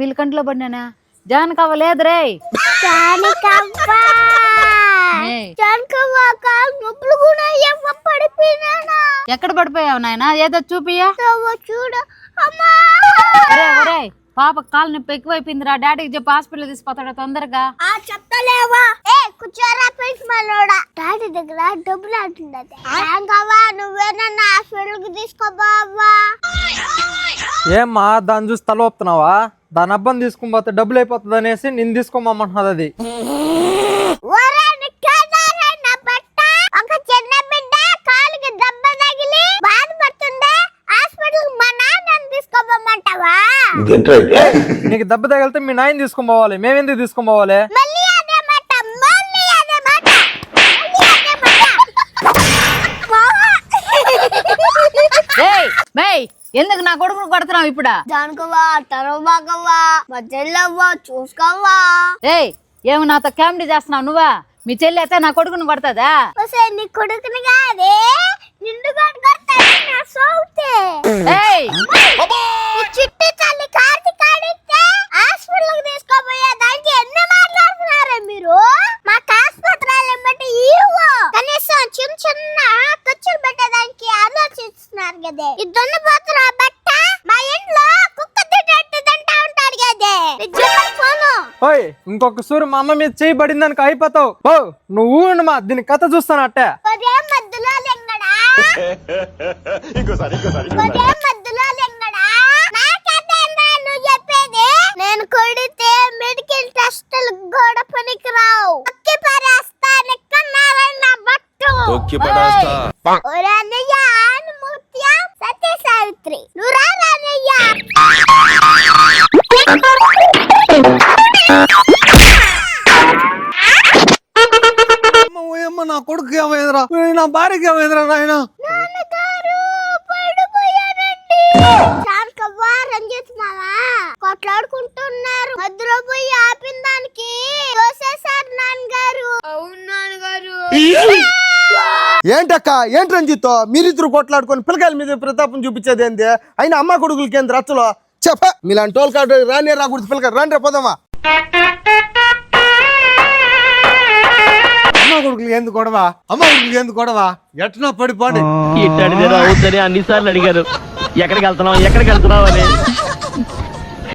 వీళ్ళ కంట్లో పడినానా జానకవ్వ లేదు రే ఎక్కడ పడిపోయావు నాయన ఏదో చూపియా చూడు పాప కాలు నొప్పి ఎక్కువైపోయిందిరా డాడీకి చెప్పి హాస్పిటల్ తీసుకుపోతాడు తొందరగా చెప్తలేవా కూర్చోరా మనోడా డాడీ దగ్గర డబ్బులు అంటుండదు నువ్వేనన్నా హాస్పిటల్ కి తీసుకోబావా ఏమ్మా దాన్ని చూసి తల ఒప్పుతున్నావా దాని అబ్బాయిని తీసుకుని పోతే డబ్బులు అయిపోతుంది అనేసి నేను తీసుకోమంటున్నది అది ఒక చిన్న బిడ్డ కాలుకి దెబ్బ తగిలి బాధపడుతుండే హాస్పిటల్ మా నాన్నని తీసుకోమంటావా నీకు దెబ్బ తగిలితే మీ నాయన తీసుకుని పోవాలి మేమెందుకు తీసుకుని పోవాలి ఎందుకు నా కొడుకును కొడుతున్నావు ఇప్పుడు జానకవ్వా తరవాగవ్వా మధ్యలోవ్వా చూసుకోవా ఏమి నాతో కామెడీ చేస్తున్నావు నువ్వా మీ చెల్లి అయితే నా కొడుకును కొడతాదా నీ కొడుకుని కాదే నిండు చిట్టి తల్లి కార్తీక్ హాస్పిటల్ కి తీసుకోపోయే దానికి ఎన్ని మాట్లాడుతున్నారా మీరు మాకు ఆసుపత్రులు బట్టి కనీసం చిన్న చిన్న ఖర్చులు పెట్టేదానికి ఆలోచిస్తున్నారు కదే ఇద్దరు పోతున్నా బట్ట మా ఇంట్లో కుక్క తింటా ఉంటారు కదే ఓయ్ ఇంకొక సూరు మా అమ్మ మీద చేయి పడిందానికి అయిపోతావు ఓ నువ్వు మా దీని కథ చూస్తాను అట్టే మధ్యలో లెంగడా నువ్వు చెప్పేది నేను కొడితే మెడికల్ టెస్టులు కూడా పనికిరావు అక్కి పరేస్తాను కన్నారన్న బట్టు అన్నయ్య ముత్య సత్య సావిత్రి నువ్వు రానయ్య నా కొడుకు ఏమైందిరా నా భార్యకి ఏమైందిరా నాయన రంజిత్ మామా కొట్లాడుకుంటున్నారు మధ్యలో పోయి ఆపిన దానికి తోసేశారు నాన్నగారు అవును నాన్నగారు ఏంటక్క ఏంటి రంజిత్ మీరిద్దరు కొట్లాడుకొని పిల్లకాయల మీద ప్రతాపం చూపించేది ఏంది అయినా అమ్మ కొడుకులకి ఏంది రచ్చలో చెప్ప మీలాంటి టోల్ కార్డు రానే రాకూడదు పిల్లకాయలు రాని రా పోదామా అమ్మ కొడుకులు ఎందుకు గొడవ అమ్మ కొడుకులు ఎందుకు గొడవ ఎట్లా పడిపోండి ఇట్టాడితే అవుతుంది అన్నిసార్లు అడిగారు ఎక్కడికి వెళ్తున్నావు అని